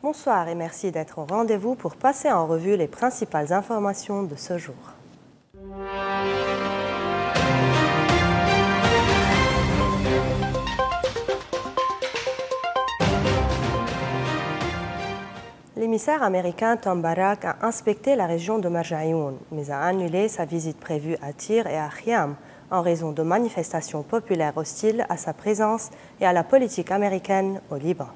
Bonsoir et merci d'être au rendez-vous pour passer en revue les principales informations de ce jour. L'émissaire américain Tom Barak a inspecté la région de Marjayoun, mais a annulé sa visite prévue à Tyr et à Khiam en raison de manifestations populaires hostiles à sa présence et à la politique américaine au Liban.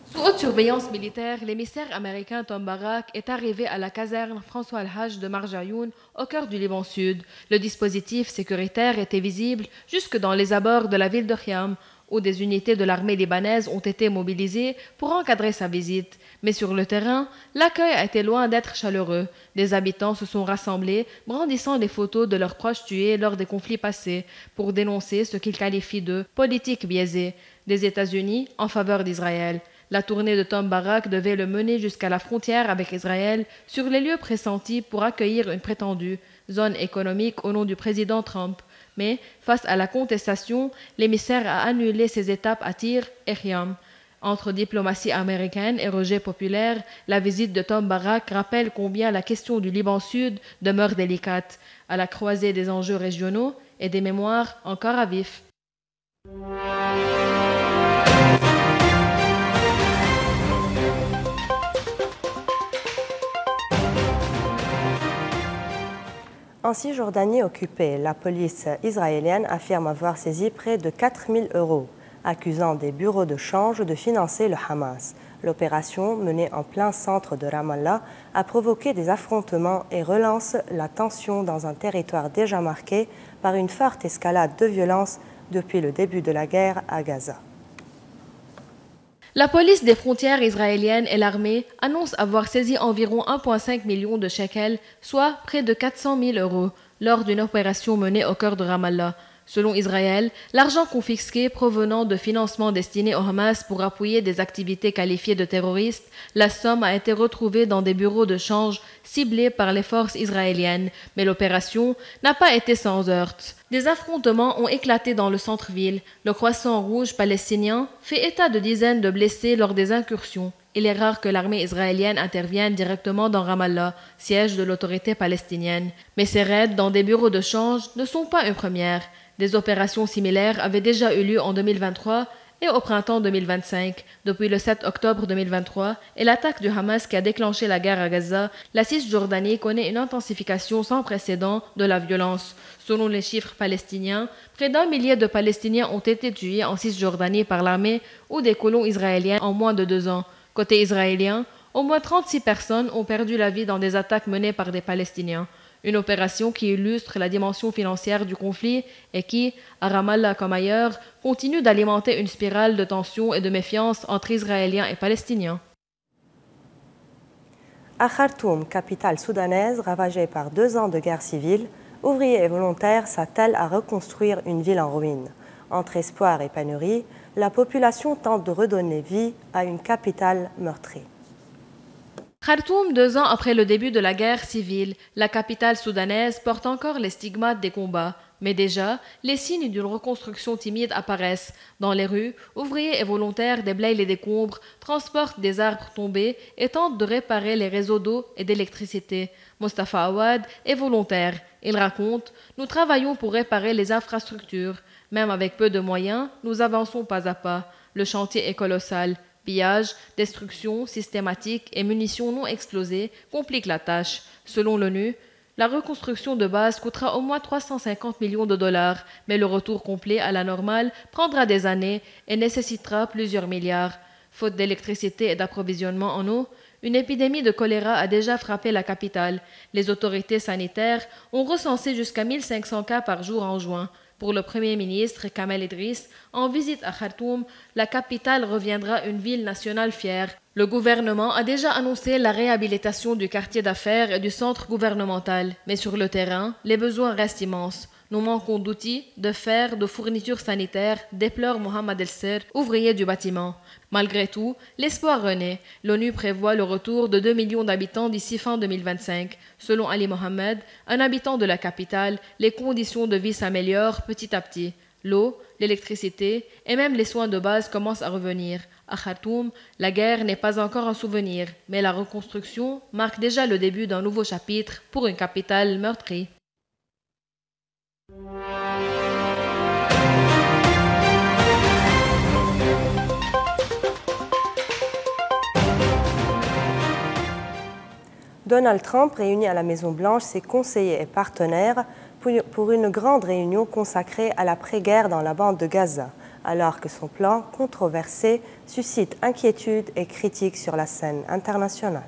Sous haute surveillance militaire, l'émissaire américain Tom Barak est arrivé à la caserne François Al-Hajj de Marjayoun, au cœur du Liban Sud. Le dispositif sécuritaire était visible jusque dans les abords de la ville de Khiam, où des unités de l'armée libanaise ont été mobilisées pour encadrer sa visite. Mais sur le terrain, l'accueil a été loin d'être chaleureux. Des habitants se sont rassemblés, brandissant des photos de leurs proches tués lors des conflits passés, pour dénoncer ce qu'ils qualifient de politique biaisée des États-Unis en faveur d'Israël. La tournée de Tom Barak devait le mener jusqu'à la frontière avec Israël, sur les lieux pressentis pour accueillir une prétendue zone économique au nom du président Trump. Mais, face à la contestation, l'émissaire a annulé ses étapes à Tyr et Khiam. Entre diplomatie américaine et rejet populaire, la visite de Tom Barak rappelle combien la question du Liban Sud demeure délicate, à la croisée des enjeux régionaux et des mémoires encore à vif. En Cisjordanie occupée, la police israélienne affirme avoir saisi près de 4 000 €, accusant des bureaux de change de financer le Hamas. L'opération, menée en plein centre de Ramallah, a provoqué des affrontements et relance la tension dans un territoire déjà marqué par une forte escalade de violence depuis le début de la guerre à Gaza. La police des frontières israéliennes et l'armée annoncent avoir saisi environ 1,5 million de shekels, soit près de 400 000 €, lors d'une opération menée au cœur de Ramallah. Selon Israël, l'argent confisqué provenant de financements destinés au Hamas pour appuyer des activités qualifiées de terroristes, la somme a été retrouvée dans des bureaux de change ciblés par les forces israéliennes, mais l'opération n'a pas été sans heurts. Des affrontements ont éclaté dans le centre-ville. Le Croissant Rouge palestinien fait état de dizaines de blessés lors des incursions. Il est rare que l'armée israélienne intervienne directement dans Ramallah, siège de l'autorité palestinienne. Mais ces raids dans des bureaux de change ne sont pas une première. Des opérations similaires avaient déjà eu lieu en 2023 et au printemps 2025. Depuis le 7 octobre 2023 et l'attaque du Hamas qui a déclenché la guerre à Gaza, la Cisjordanie connaît une intensification sans précédent de la violence. Selon les chiffres palestiniens, près d'1 millier de Palestiniens ont été tués en Cisjordanie par l'armée ou des colons israéliens en moins de 2 ans. Côté israélien, au moins 36 personnes ont perdu la vie dans des attaques menées par des Palestiniens. Une opération qui illustre la dimension financière du conflit et qui, à Ramallah comme ailleurs, continue d'alimenter une spirale de tension et de méfiance entre Israéliens et Palestiniens. À Khartoum, capitale soudanaise ravagée par 2 ans de guerre civile, ouvriers et volontaires s'attellent à reconstruire une ville en ruine. Entre espoir et pénurie, la population tente de redonner vie à une capitale meurtrie. Khartoum, 2 ans après le début de la guerre civile, la capitale soudanaise porte encore les stigmates des combats. Mais déjà, les signes d'une reconstruction timide apparaissent. Dans les rues, ouvriers et volontaires déblayent les décombres, transportent des arbres tombés et tentent de réparer les réseaux d'eau et d'électricité. Mostafa Awad est volontaire. Il raconte « Nous travaillons pour réparer les infrastructures. Même avec peu de moyens, nous avançons pas à pas. Le chantier est colossal. Pillage, destruction systématique et munitions non explosées compliquent la tâche. Selon l'ONU, la reconstruction de base coûtera au moins 350 millions de $, mais le retour complet à la normale prendra des années et nécessitera plusieurs milliards. Faute d'électricité et d'approvisionnement en eau, une épidémie de choléra a déjà frappé la capitale. Les autorités sanitaires ont recensé jusqu'à 1500 cas par jour en juin. Pour le Premier ministre Kamel Idriss, en visite à Khartoum, la capitale reviendra une ville nationale fière. Le gouvernement a déjà annoncé la réhabilitation du quartier d'affaires et du centre gouvernemental. Mais sur le terrain, les besoins restent immenses. Nous manquons d'outils, de fer, de fournitures sanitaires, déplore Mohamed El-Ser, ouvrier du bâtiment. Malgré tout, l'espoir renaît. L'ONU prévoit le retour de 2 millions d'habitants d'ici fin 2025. Selon Ali Mohamed, un habitant de la capitale, les conditions de vie s'améliorent petit à petit. L'eau, l'électricité et même les soins de base commencent à revenir. À Khartoum, la guerre n'est pas encore un souvenir, mais la reconstruction marque déjà le début d'un nouveau chapitre pour une capitale meurtrie. Donald Trump réunit à la Maison-Blanche ses conseillers et partenaires pour une grande réunion consacrée à l'après-guerre dans la bande de Gaza, alors que son plan controversé suscite inquiétude et critiques sur la scène internationale.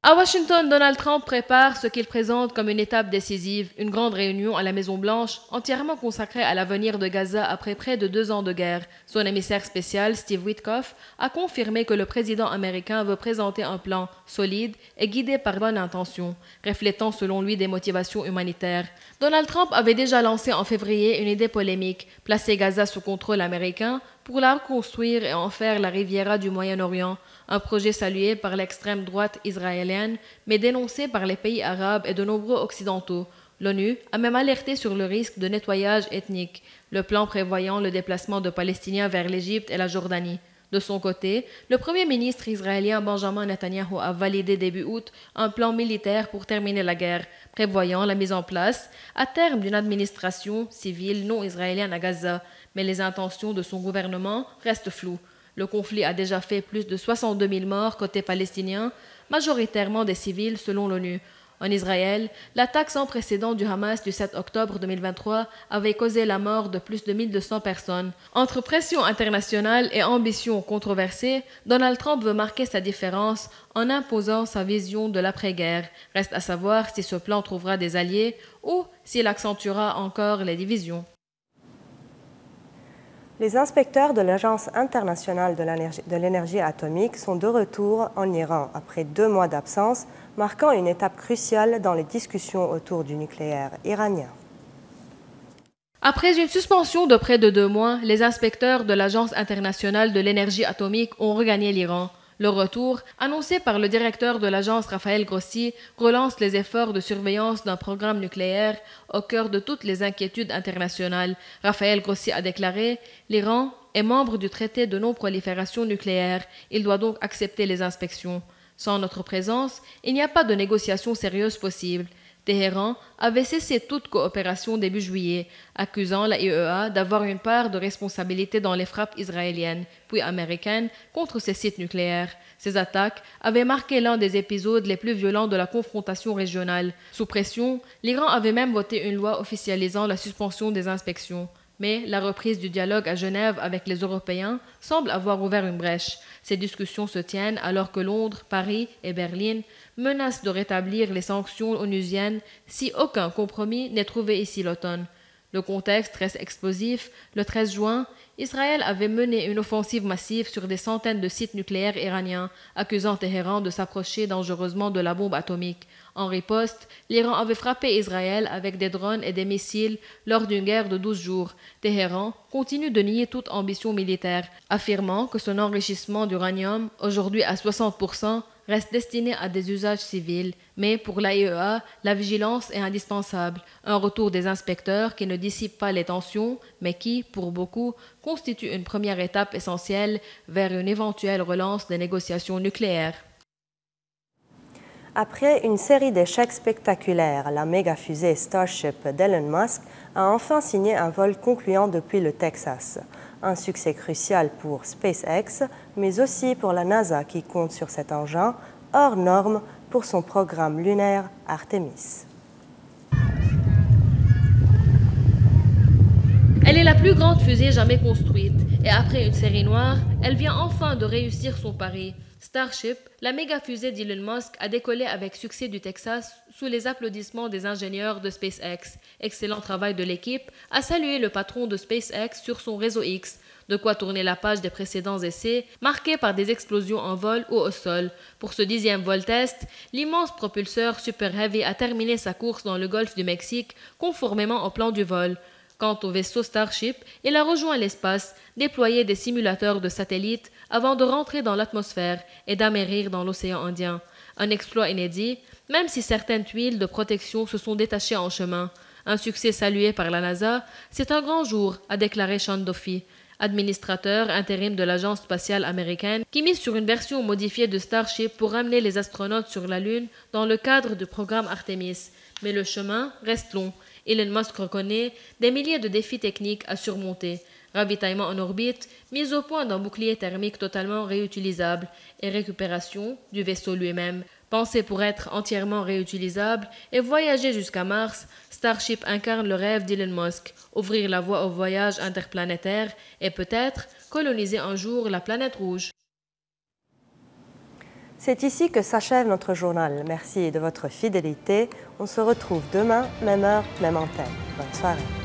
À Washington, Donald Trump prépare ce qu'il présente comme une étape décisive, une grande réunion à la Maison-Blanche entièrement consacrée à l'avenir de Gaza après près de 2 ans de guerre. Son émissaire spécial, Steve Witkoff, a confirmé que le président américain veut présenter un plan solide et guidé par bonne intention, reflétant selon lui des motivations humanitaires. Donald Trump avait déjà lancé en février une idée polémique, placer Gaza sous contrôle américain pour la reconstruire et en faire la Riviera du Moyen-Orient, un projet salué par l'extrême droite israélienne, mais dénoncé par les pays arabes et de nombreux occidentaux. L'ONU a même alerté sur le risque de nettoyage ethnique, le plan prévoyant le déplacement de Palestiniens vers l'Égypte et la Jordanie. De son côté, le premier ministre israélien Benjamin Netanyahu a validé début août un plan militaire pour terminer la guerre, prévoyant la mise en place, à terme, d'une administration civile non israélienne à Gaza, mais les intentions de son gouvernement restent floues. Le conflit a déjà fait plus de 62 000 morts côté palestinien, majoritairement des civils selon l'ONU. En Israël, l'attaque sans précédent du Hamas du 7 octobre 2023 avait causé la mort de plus de 1200 personnes. Entre pression internationale et ambition controversée, Donald Trump veut marquer sa différence en imposant sa vision de l'après-guerre. Reste à savoir si ce plan trouvera des alliés ou s'il accentuera encore les divisions. Les inspecteurs de l'Agence internationale de l'énergie atomique sont de retour en Iran après 2 mois d'absence, marquant une étape cruciale dans les discussions autour du nucléaire iranien. Après une suspension de près de 2 mois, les inspecteurs de l'Agence internationale de l'énergie atomique ont regagné l'Iran. Le retour, annoncé par le directeur de l'agence Rafael Grossi, relance les efforts de surveillance d'un programme nucléaire au cœur de toutes les inquiétudes internationales. Rafael Grossi a déclaré « L'Iran est membre du traité de non-prolifération nucléaire. Il doit donc accepter les inspections. Sans notre présence, il n'y a pas de négociation sérieuse possible. » Téhéran avait cessé toute coopération début juillet, accusant la IEA d'avoir une part de responsabilité dans les frappes israéliennes, puis américaines, contre ses sites nucléaires. Ces attaques avaient marqué l'un des épisodes les plus violents de la confrontation régionale. Sous pression, l'Iran avait même voté une loi officialisant la suspension des inspections. Mais la reprise du dialogue à Genève avec les Européens semble avoir ouvert une brèche. Ces discussions se tiennent alors que Londres, Paris et Berlin menacent de rétablir les sanctions onusiennes si aucun compromis n'est trouvé ici l'automne. Le contexte reste explosif. Le 13 juin, Israël avait mené une offensive massive sur des centaines de sites nucléaires iraniens, accusant Téhéran de s'approcher dangereusement de la bombe atomique. En riposte, l'Iran avait frappé Israël avec des drones et des missiles lors d'une guerre de 12 jours. Téhéran continue de nier toute ambition militaire, affirmant que son enrichissement d'uranium, aujourd'hui à 60%, reste destiné à des usages civils. Mais pour l'AIEA, la vigilance est indispensable. Un retour des inspecteurs qui ne dissipe pas les tensions, mais qui, pour beaucoup, constitue une première étape essentielle vers une éventuelle relance des négociations nucléaires. Après une série d'échecs spectaculaires, la méga-fusée Starship d'Elon Musk a enfin signé un vol concluant depuis le Texas. Un succès crucial pour SpaceX, mais aussi pour la NASA qui compte sur cet engin hors norme pour son programme lunaire Artemis. Elle est la plus grande fusée jamais construite, et après une série noire, elle vient enfin de réussir son pari. Starship, la méga-fusée d'Elon Musk, a décollé avec succès du Texas sous les applaudissements des ingénieurs de SpaceX. Excellent travail de l'équipe, a salué le patron de SpaceX sur son réseau X. De quoi tourner la page des précédents essais, marqués par des explosions en vol ou au sol. Pour ce 10e vol test, l'immense propulseur Super Heavy a terminé sa course dans le golfe du Mexique, conformément au plan du vol. Quant au vaisseau Starship, il a rejoint l'espace, déployé des simulateurs de satellites avant de rentrer dans l'atmosphère et d'amérir dans l'océan Indien. Un exploit inédit, même si certaines tuiles de protection se sont détachées en chemin. Un succès salué par la NASA, c'est un grand jour, a déclaré Sean Duffy. administrateur intérim de l'agence spatiale américaine, qui mise sur une version modifiée de Starship pour ramener les astronautes sur la Lune dans le cadre du programme Artemis. Mais le chemin reste long. Elon Musk reconnaît des milliers de défis techniques à surmonter. Ravitaillement en orbite, mise au point d'un bouclier thermique totalement réutilisable et récupération du vaisseau lui-même. Pensé pour être entièrement réutilisable et voyager jusqu'à Mars, Starship incarne le rêve d'Elon Musk, ouvrir la voie au voyage interplanétaire et peut-être coloniser un jour la planète rouge. C'est ici que s'achève notre journal. Merci de votre fidélité. On se retrouve demain, même heure, même antenne. Bonne soirée.